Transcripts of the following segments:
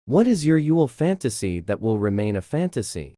What is your Yule fantasy that will remain a fantasy?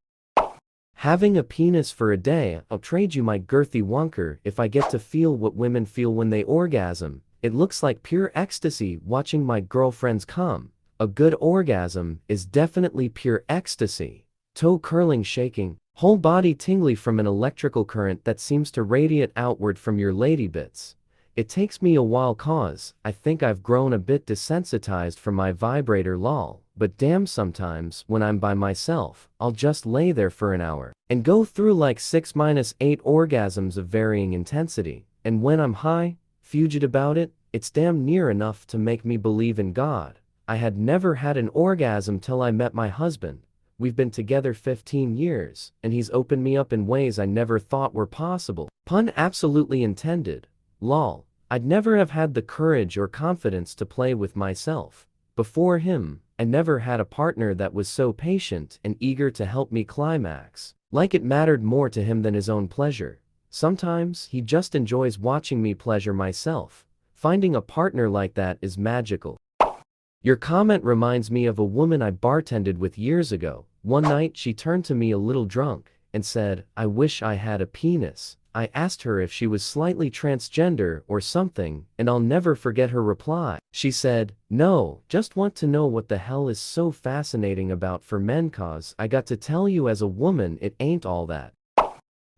Having a penis for a day. I'll trade you my girthy wonker if I get to feel what women feel when they orgasm. It looks like pure ecstasy watching my girlfriends come. A good orgasm is definitely pure ecstasy. Toe curling, shaking, whole body tingly from an electrical current that seems to radiate outward from your lady bits. It takes me a while cause I think I've grown a bit desensitized from my vibrator lol, but damn, sometimes when I'm by myself, I'll just lay there for an hour and go through like 6-8 orgasms of varying intensity, and when I'm high, fugit about it, it's damn near enough to make me believe in God. I had never had an orgasm till I met my husband. We've been together 15 years, and he's opened me up in ways I never thought were possible. Pun absolutely intended. Lol. I'd never have had the courage or confidence to play with myself. Before him, I never had a partner that was so patient and eager to help me climax. Like it mattered more to him than his own pleasure. Sometimes he just enjoys watching me pleasure myself. Finding a partner like that is magical. Your comment reminds me of a woman I bartended with years ago. One night she turned to me a little drunk and said, "I wish I had a penis." I asked her if she was slightly transgender or something, and I'll never forget her reply. She said, "No, just want to know what the hell is so fascinating about for men, cause I got to tell you as a woman it ain't all that."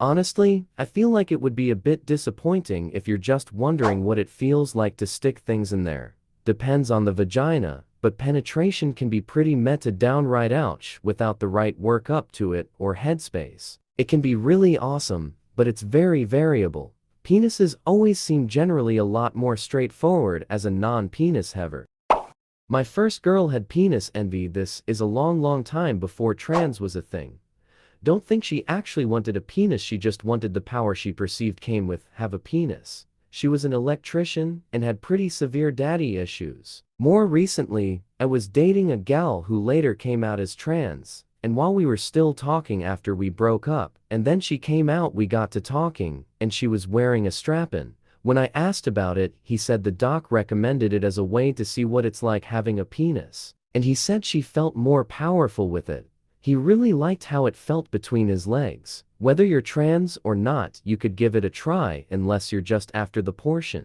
Honestly, I feel like it would be a bit disappointing if you're just wondering what it feels like to stick things in there. Depends on the vagina, but penetration can be pretty meta downright ouch without the right work up to it or headspace. It can be really awesome, but it's very variable. Penises always seem generally a lot more straightforward as a non-penis haver. My first girl had penis envy. This is a long time before trans was a thing. Don't think she actually wanted a penis, she just wanted the power she perceived came with have a penis. She was an electrician and had pretty severe daddy issues. More recently, I was dating a gal who later came out as trans. And while we were still talking after we broke up, and then she came out, we got to talking, and she was wearing a strap-in. When I asked about it, he said the doc recommended it as a way to see what it's like having a penis. And he said she felt more powerful with it. He really liked how it felt between his legs. Whether you're trans or not, you could give it a try unless you're just after the portion.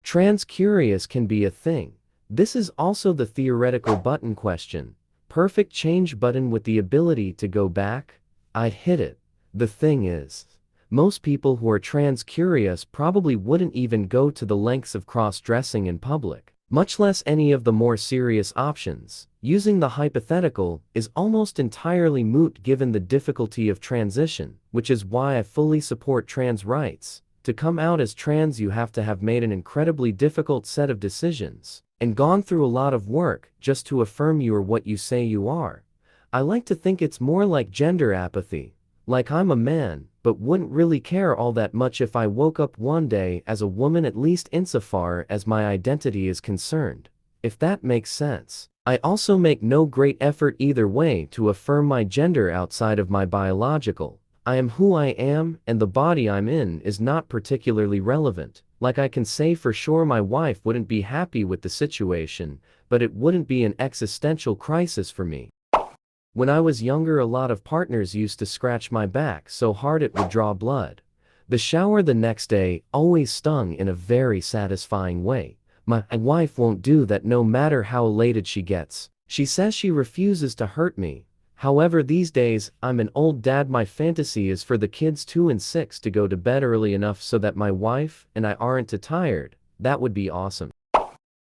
Trans curious can be a thing. This is also the theoretical button question. Perfect change button with the ability to go back? I'd hit it. The thing is, most people who are trans curious probably wouldn't even go to the lengths of cross-dressing in public, much less any of the more serious options. Using the hypothetical is almost entirely moot given the difficulty of transition, which is why I fully support trans rights. To come out as trans, you have to have made an incredibly difficult set of decisions and gone through a lot of work just to affirm you are what you say you are. I like to think it's more like gender apathy. Like I'm a man, but wouldn't really care all that much if I woke up one day as a woman, at least insofar as my identity is concerned. If that makes sense. I also make no great effort either way to affirm my gender outside of my biological. I am who I am, and the body I'm in is not particularly relevant. Like I can say for sure my wife wouldn't be happy with the situation, but it wouldn't be an existential crisis for me. When I was younger, a lot of partners used to scratch my back so hard it would draw blood. The shower the next day always stung in a very satisfying way. My wife won't do that no matter how elated she gets. She says she refuses to hurt me. However, these days, I'm an old dad. My fantasy is for the kids 2 and 6 to go to bed early enough so that my wife and I aren't too tired. That would be awesome.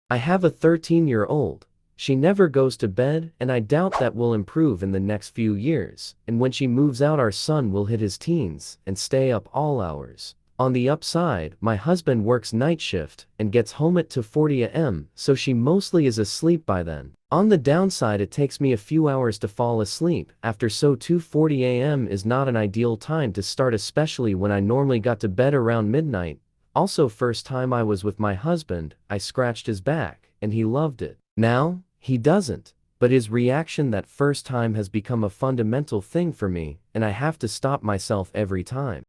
I have a 13-year-old. She never goes to bed, and I doubt that will improve in the next few years. And when she moves out, our son will hit his teens and stay up all hours. On the upside, my husband works night shift and gets home at 2:40 a.m., so she mostly is asleep by then. On the downside, it takes me a few hours to fall asleep after, so 2:40 a.m. is not an ideal time to start, especially when I normally got to bed around midnight. Also, first time I was with my husband, I scratched his back, and he loved it. Now, he doesn't, but his reaction that first time has become a fundamental thing for me, and I have to stop myself every time.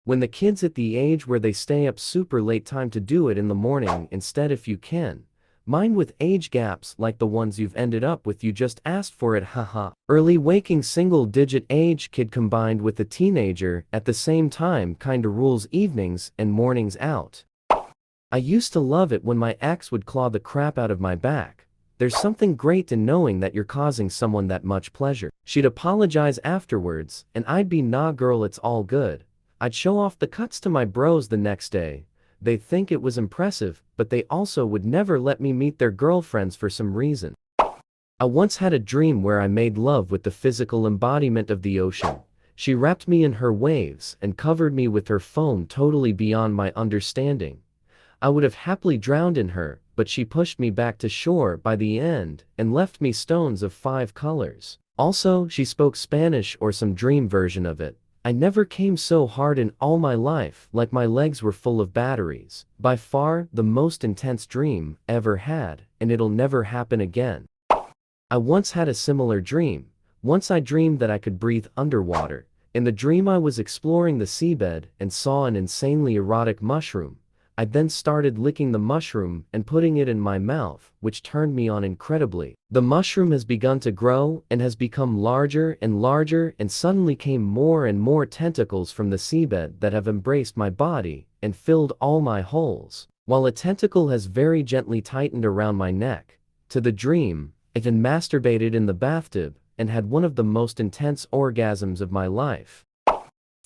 When the kid's at the age where they stay up super late, time to do it in the morning instead if you can. Mine with age gaps like the ones you've ended up with, you just asked for it, haha. Early waking single-digit age kid combined with a teenager at the same time kinda rules evenings and mornings out. I used to love it when my ex would claw the crap out of my back. There's something great in knowing that you're causing someone that much pleasure. She'd apologize afterwards, and I'd be nah girl, it's all good. I'd show off the cuts to my bros the next day. They'd think it was impressive, but they also would never let me meet their girlfriends for some reason. I once had a dream where I made love with the physical embodiment of the ocean. She wrapped me in her waves and covered me with her foam totally beyond my understanding. I would have happily drowned in her, but she pushed me back to shore by the end and left me stones of 5 colors. Also, she spoke Spanish or some dream version of it. I never came so hard in all my life, like my legs were full of batteries. By far, the most intense dream ever had, and it'll never happen again. I once had a similar dream. Once I dreamed that I could breathe underwater. In the dream I was exploring the seabed and saw an insanely erotic mushroom. I then started licking the mushroom and putting it in my mouth, which turned me on incredibly. The mushroom has begun to grow and has become larger and suddenly came more and more tentacles from the seabed that have embraced my body and filled all my holes. While a tentacle has very gently tightened around my neck. To the dream, I then masturbated in the bathtub and had one of the most intense orgasms of my life.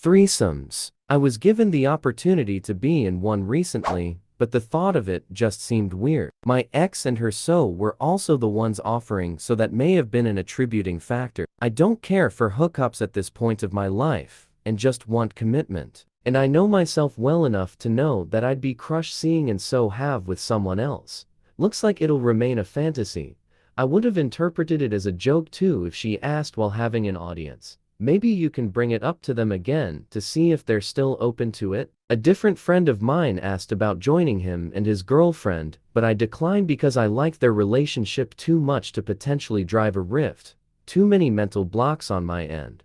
Threesomes. I was given the opportunity to be in one recently, but the thought of it just seemed weird. My ex and her were also the ones offering, so that may have been an attributing factor. I don't care for hookups at this point of my life, and just want commitment. And I know myself well enough to know that I'd be crushed seeing and so have with someone else. Looks like it'll remain a fantasy. I would have interpreted it as a joke too if she asked while having an audience. Maybe you can bring it up to them again to see if they're still open to it. A different friend of mine asked about joining him and his girlfriend, but I declined because I liked their relationship too much to potentially drive a rift. Too many mental blocks on my end.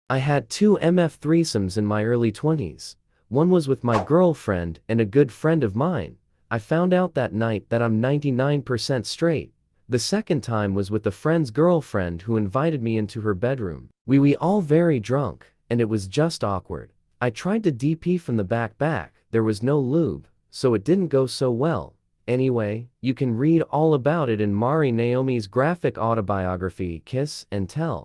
I had 2 MF threesomes in my early 20s. One was with my girlfriend and a good friend of mine. I found out that night that I'm 99% straight. The second time was with a friend's girlfriend who invited me into her bedroom. We all very drunk, and it was just awkward. I tried to DP from the back, there was no lube, so it didn't go so well. Anyway, you can read all about it in Mari Naomi's graphic autobiography, Kiss and Tell.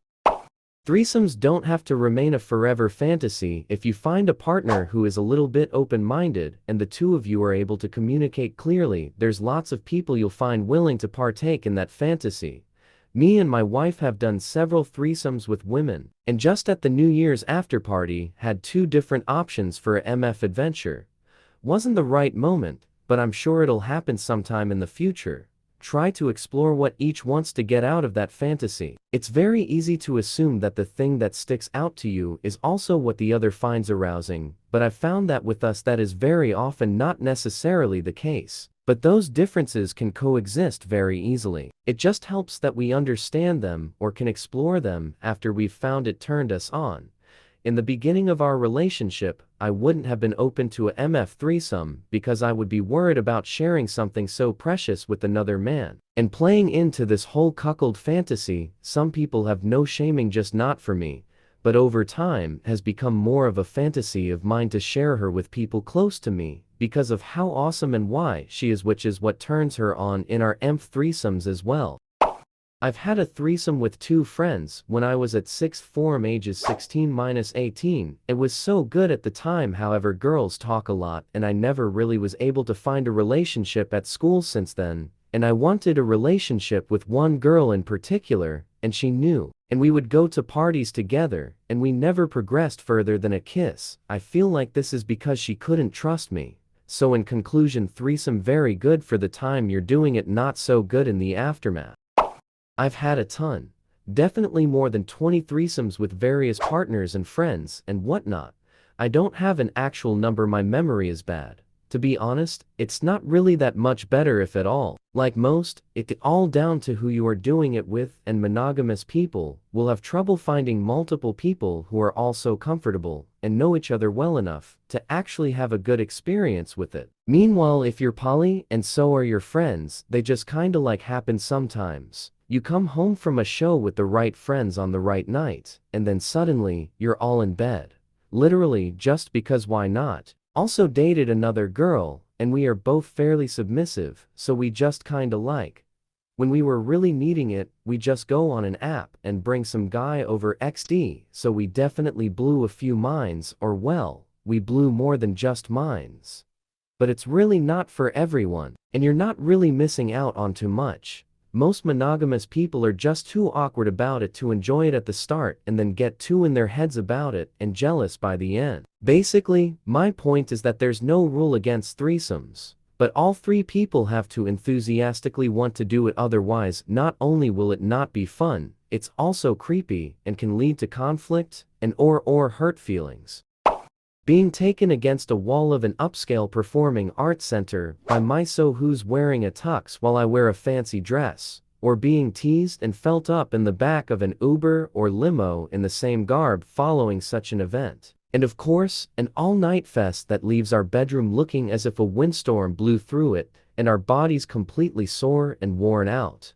Threesomes don't have to remain a forever fantasy if you find a partner who is a little bit open-minded and the two of you are able to communicate clearly. There's lots of people you'll find willing to partake in that fantasy. Me and my wife have done several threesomes with women, and just at the New Year's after party had 2 different options for a MF adventure. Wasn't the right moment, but I'm sure it'll happen sometime in the future. Try to explore what each wants to get out of that fantasy. It's very easy to assume that the thing that sticks out to you is also what the other finds arousing, but I've found that with us that is very often not necessarily the case. But those differences can coexist very easily. It just helps that we understand them or can explore them after we've found it turned us on. In the beginning of our relationship, I wouldn't have been open to a MF threesome because I would be worried about sharing something so precious with another man. And playing into this whole cuckold fantasy, some people have no shaming, just not for me, but over time has become more of a fantasy of mine to share her with people close to me because of how awesome and why she is, which is what turns her on in our MF threesomes as well. I've had a threesome with 2 friends when I was at 6th form, ages 16-18. It was so good at the time, however girls talk a lot and I never really was able to find a relationship at school since then, and I wanted a relationship with one girl in particular, and she knew, and we would go to parties together, and we never progressed further than a kiss. I feel like this is because she couldn't trust me. So in conclusion, threesome very good for the time you're doing it, not so good in the aftermath. I've had a ton. Definitely more than 20 threesomes with various partners and friends and whatnot. I don't have an actual number, my memory is bad. To be honest, it's not really that much better if at all. Like most, it's all down to who you are doing it with, and monogamous people will have trouble finding multiple people who are also comfortable. and know each other well enough to actually have a good experience with it. Meanwhile, if you're poly and so are your friends, they just kinda like happen sometimes. You come home from a show with the right friends on the right night, and then suddenly, you're all in bed. Literally, just because why not? Also dated another girl, and we are both fairly submissive, so we just kinda like. When we were really needing it, we just go on an app and bring some guy over XD, so we definitely blew a few minds, or well, we blew more than just minds. But it's really not for everyone, and you're not really missing out on too much. Most monogamous people are just too awkward about it to enjoy it at the start and then get too in their heads about it and jealous by the end. Basically, my point is that there's no rule against threesomes. But all three people have to enthusiastically want to do it, otherwise not only will it not be fun, it's also creepy and can lead to conflict and or hurt feelings. Being taken against a wall of an upscale performing arts center by myso who's wearing a tux while I wear a fancy dress, or being teased and felt up in the back of an Uber or limo in the same garb following such an event. And of course, an all-night fest that leaves our bedroom looking as if a windstorm blew through it, and our bodies completely sore and worn out.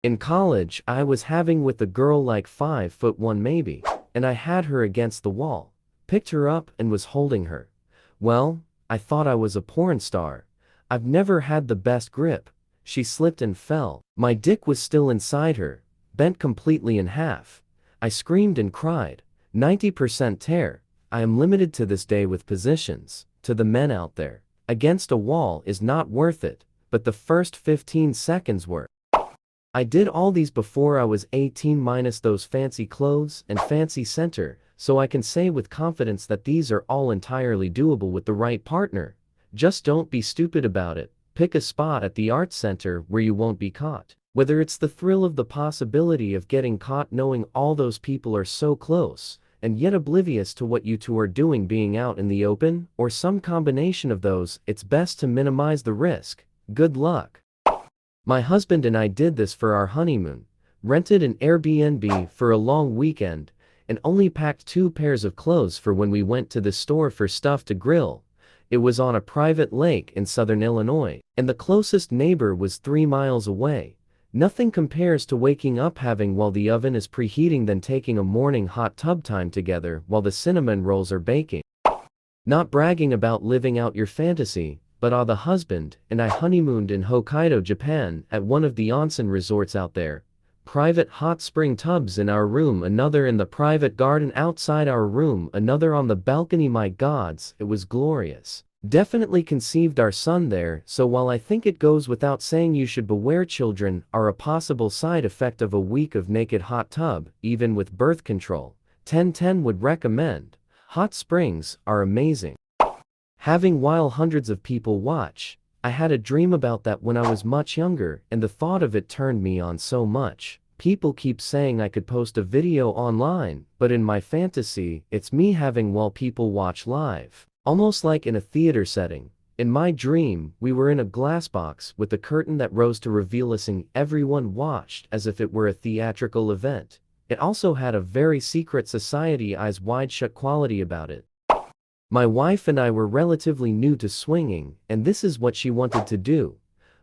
In college, I was having with a girl like 5'1" maybe, and I had her against the wall, picked her up and was holding her. Well, I thought I was a porn star. I've never had the best grip. She slipped and fell. My dick was still inside her, bent completely in half. I screamed and cried. 90% tear. I am limited to this day with positions. To the men out there, against a wall is not worth it, but the first 15 seconds were. I did all these before I was 18 minus those fancy clothes and fancy center, so I can say with confidence that these are all entirely doable with the right partner. Just don't be stupid about it. Pick a spot at the arts center where you won't be caught. Whether it's the thrill of the possibility of getting caught knowing all those people are so close, and yet oblivious to what you two are doing being out in the open, or some combination of those, it's best to minimize the risk. Good luck. My husband and I did this for our honeymoon, rented an Airbnb for a long weekend, and only packed 2 pairs of clothes for when we went to the store for stuff to grill. It was on a private lake in southern Illinois, and the closest neighbor was 3 miles away. Nothing compares to waking up having while the oven is preheating than taking a morning hot tub time together while the cinnamon rolls are baking. Not bragging about living out your fantasy, but the husband and I honeymooned in Hokkaido, Japan at one of the onsen resorts out there. Private hot spring tubs in our room, another in the private garden outside our room, another on the balcony. My gods, it was glorious. Definitely conceived our son there, so while I think it goes without saying you should beware, children are a possible side effect of a week of naked hot tub, even with birth control. 10/10 would recommend. Hot springs are amazing. Having while hundreds of people watch. I had a dream about that when I was much younger, and the thought of it turned me on so much. People keep saying I could post a video online, but in my fantasy, it's me having while people watch live. Almost like in a theater setting. In my dream, we were in a glass box with a curtain that rose to reveal us and everyone watched as if it were a theatrical event. It also had a very secret society eyes wide shut quality about it. My wife and I were relatively new to swinging, and this is what she wanted to do.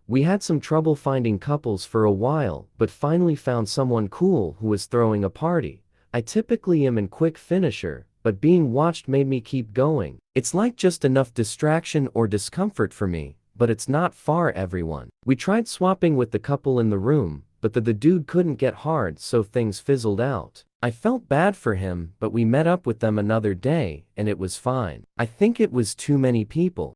We had some trouble finding couples for a while, but finally found someone cool who was throwing a party. I typically am a quick finisher, but being watched made me keep going. It's like just enough distraction or discomfort for me, but it's not for everyone. We tried swapping with the couple in the room, but the dude couldn't get hard, so things fizzled out. I felt bad for him, but we met up with them another day, and it was fine. I think it was too many people.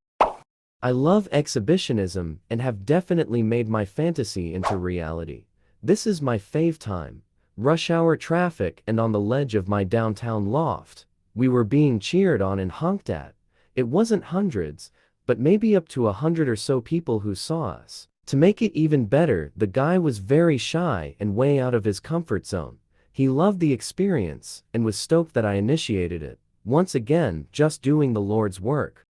I love exhibitionism, and have definitely made my fantasy into reality. This is my fave time. Rush hour traffic and on the ledge of my downtown loft. We were being cheered on and honked at. It wasn't hundreds, but maybe up to 100 or so people who saw us. To make it even better, the guy was very shy and way out of his comfort zone. He loved the experience, and was stoked that I initiated it. Once again, just doing the Lord's work.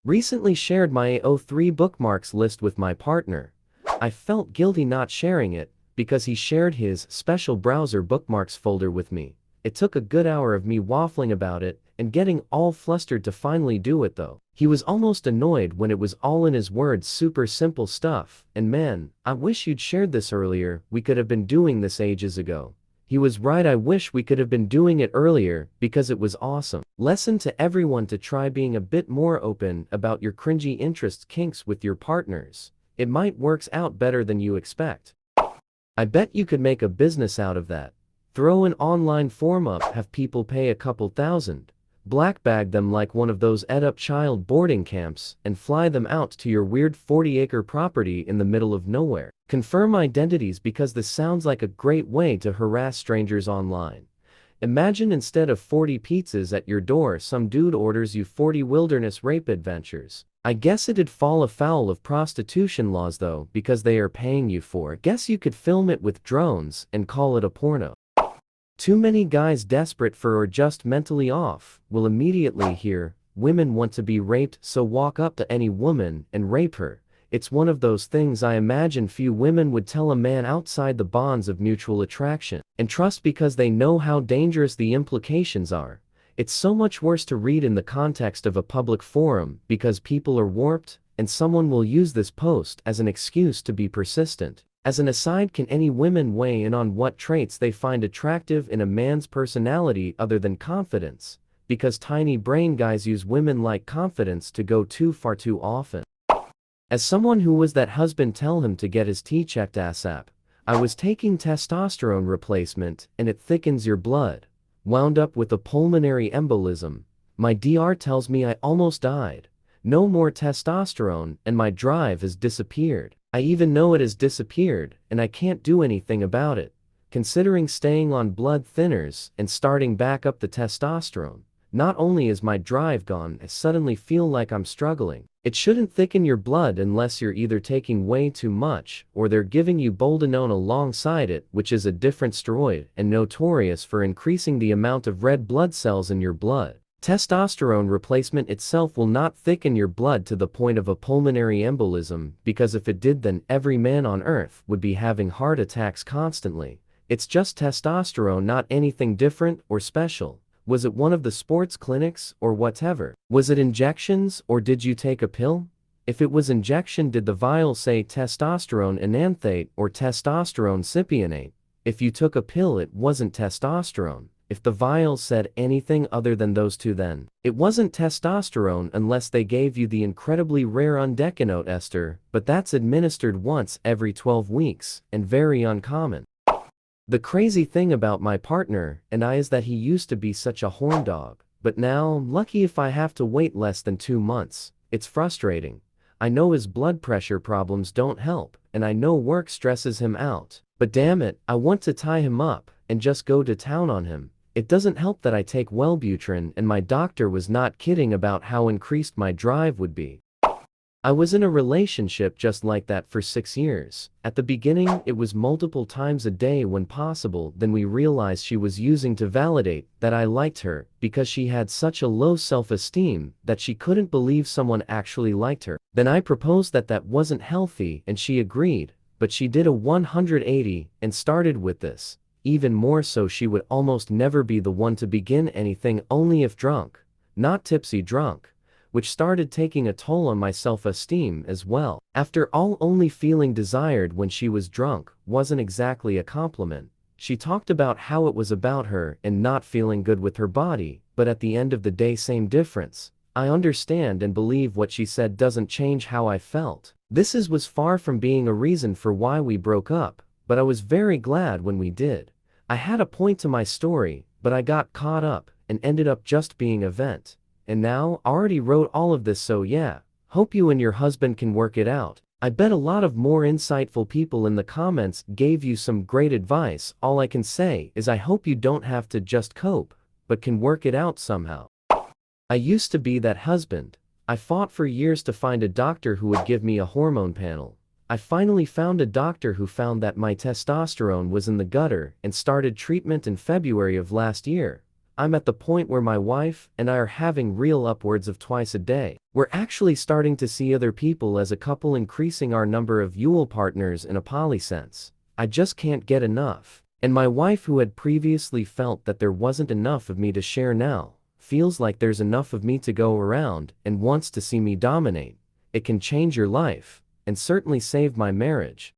Recently shared my AO3 bookmarks list with my partner. I felt guilty not sharing it, because he shared his special browser bookmarks folder with me. It took a good hour of me waffling about it, and getting all flustered to finally do it though. He was almost annoyed when it was all in his words, super simple stuff, and man, I wish you'd shared this earlier, we could have been doing this ages ago. He was right, I wish we could have been doing it earlier, because it was awesome. Lesson to everyone: to try being a bit more open about your cringy interests kinks with your partners. It might works out better than you expect. I bet you could make a business out of that. Throw an online form up, have people pay a couple thousand, black bag them like one of those ed-up child boarding camps, and fly them out to your weird 40-acre property in the middle of nowhere. Confirm identities, because this sounds like a great way to harass strangers online. Imagine instead of 40 pizzas at your door, some dude orders you 40 wilderness rape adventures. I guess it'd fall afoul of prostitution laws though, because they are paying you for it. Guess you could film it with drones and call it a porno. Too many guys desperate for or just mentally off will immediately hear women want to be raped, so walk up to any woman and rape her. It's one of those things I imagine few women would tell a man outside the bonds of mutual attraction and trust, because they know how dangerous the implications are. It's so much worse to read in the context of a public forum, because people are warped, and someone will use this post as an excuse to be persistent. As an aside, can any women weigh in on what traits they find attractive in a man's personality other than confidence? Because tiny brain guys use women like confidence to go too far too often. As someone who was that husband tell him to get his T checked ASAP, I was taking testosterone replacement and it thickens your blood. Wound up with a pulmonary embolism. My DR tells me I almost died. No more testosterone and my drive has disappeared. I even know it has disappeared and I can't do anything about it. Considering staying on blood thinners and starting back up the testosterone, not only is my drive gone, I suddenly feel like I'm struggling. It shouldn't thicken your blood unless you're either taking way too much or they're giving you boldenone alongside it, which is a different steroid and notorious for increasing the amount of red blood cells in your blood. Testosterone replacement itself will not thicken your blood to the point of a pulmonary embolism, because if it did, then every man on earth would be having heart attacks constantly. It's just testosterone, not anything different or special. Was it one of the sports clinics or whatever? Was it injections or did you take a pill? If it was injection, did the vial say testosterone enanthate or testosterone cypionate? If you took a pill, it wasn't testosterone. If the vial said anything other than those two, then it wasn't testosterone unless they gave you the incredibly rare undecanoate ester, but that's administered once every 12 weeks and very uncommon. The crazy thing about my partner and I is that he used to be such a horn dog, but now I'm lucky if I have to wait less than 2 months. It's frustrating. I know his blood pressure problems don't help, and I know work stresses him out, but damn it, I want to tie him up and just go to town on him. It doesn't help that I take Wellbutrin, and my doctor was not kidding about how increased my drive would be. I was in a relationship just like that for 6 years. At the beginning, it was multiple times a day when possible. Then we realized she was using to validate that I liked her, because she had such a low self-esteem that she couldn't believe someone actually liked her. Then I proposed that that wasn't healthy and she agreed, but she did a 180 and started with this. Even more so, she would almost never be the one to begin anything, only if drunk, not tipsy drunk, which started taking a toll on my self-esteem as well. After all, only feeling desired when she was drunk wasn't exactly a compliment. She talked about how it was about her and not feeling good with her body, but at the end of the day, same difference. I understand and believe what she said doesn't change how I felt. This was far from being a reason for why we broke up, but I was very glad when we did. I had a point to my story, but I got caught up and ended up just being a vent. And now, I already wrote all of this, so yeah, hope you and your husband can work it out. I bet a lot of more insightful people in the comments gave you some great advice. All I can say is I hope you don't have to just cope, but can work it out somehow. I used to be that husband. I fought for years to find a doctor who would give me a hormone panel. I finally found a doctor who found that my testosterone was in the gutter and started treatment in February of last year. I'm at the point where my wife and I are having real upwards of twice a day. We're actually starting to see other people as a couple, increasing our number of Yule partners in a poly sense. I just can't get enough. And my wife, who had previously felt that there wasn't enough of me to share, now feels like there's enough of me to go around, and wants to see me dominate. It can change your life, and certainly save my marriage.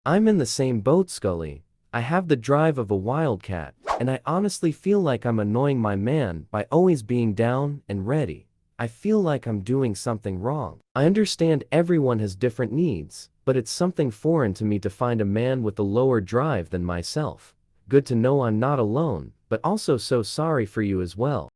I'm in the same boat, Scully. I have the drive of a wildcat, and I honestly feel like I'm annoying my man by always being down and ready. I feel like I'm doing something wrong. I understand everyone has different needs, but it's something foreign to me to find a man with a lower drive than myself. Good to know I'm not alone, but also so sorry for you as well.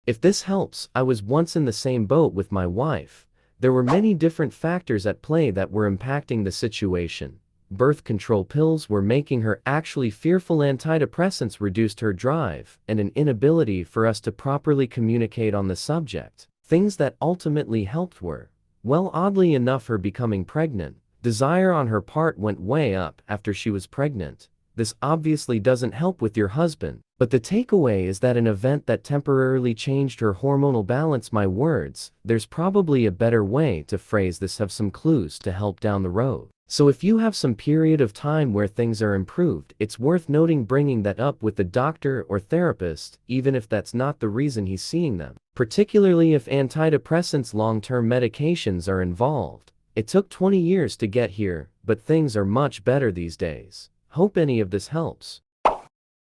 If this helps, I was once in the same boat with my wife. There were many different factors at play that were impacting the situation. Birth control pills were making her actually fearful, antidepressants reduced her drive, and an inability for us to properly communicate on the subject. Things that ultimately helped were, well, oddly enough, her becoming pregnant. Desire on her part went way up after she was pregnant. This obviously doesn't help with your husband, but the takeaway is that an event that temporarily changed her hormonal balance. My words, there's probably a better way to phrase this, have some clues to help down the road. So if you have some period of time where things are improved, it's worth noting bringing that up with the doctor or therapist, even if that's not the reason he's seeing them. Particularly if antidepressants, long-term medications are involved. It took 20 years to get here, but things are much better these days. Hope any of this helps.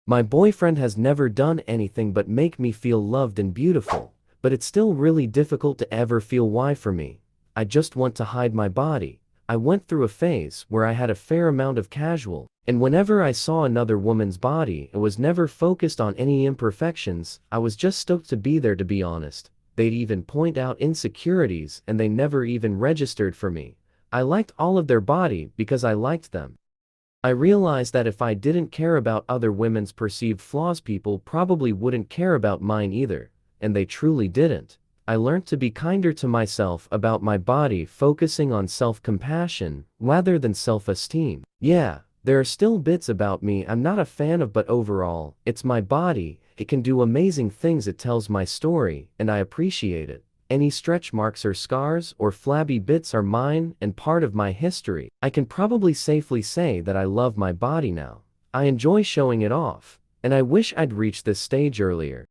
My boyfriend has never done anything but make me feel loved and beautiful, but it's still really difficult to ever feel why for me. I just want to hide my body. I went through a phase where I had a fair amount of casual, and whenever I saw another woman's body, it was never focused on any imperfections. I was just stoked to be there, to be honest. They'd even point out insecurities and they never even registered for me. I liked all of their body because I liked them. I realized that if I didn't care about other women's perceived flaws, people probably wouldn't care about mine either, and they truly didn't. I learned to be kinder to myself about my body, focusing on self-compassion rather than self-esteem. Yeah, there are still bits about me I'm not a fan of, but overall, it's my body. It can do amazing things. It tells my story, and I appreciate it. Any stretch marks or scars or flabby bits are mine and part of my history. I can probably safely say that I love my body now. I enjoy showing it off, and I wish I'd reached this stage earlier.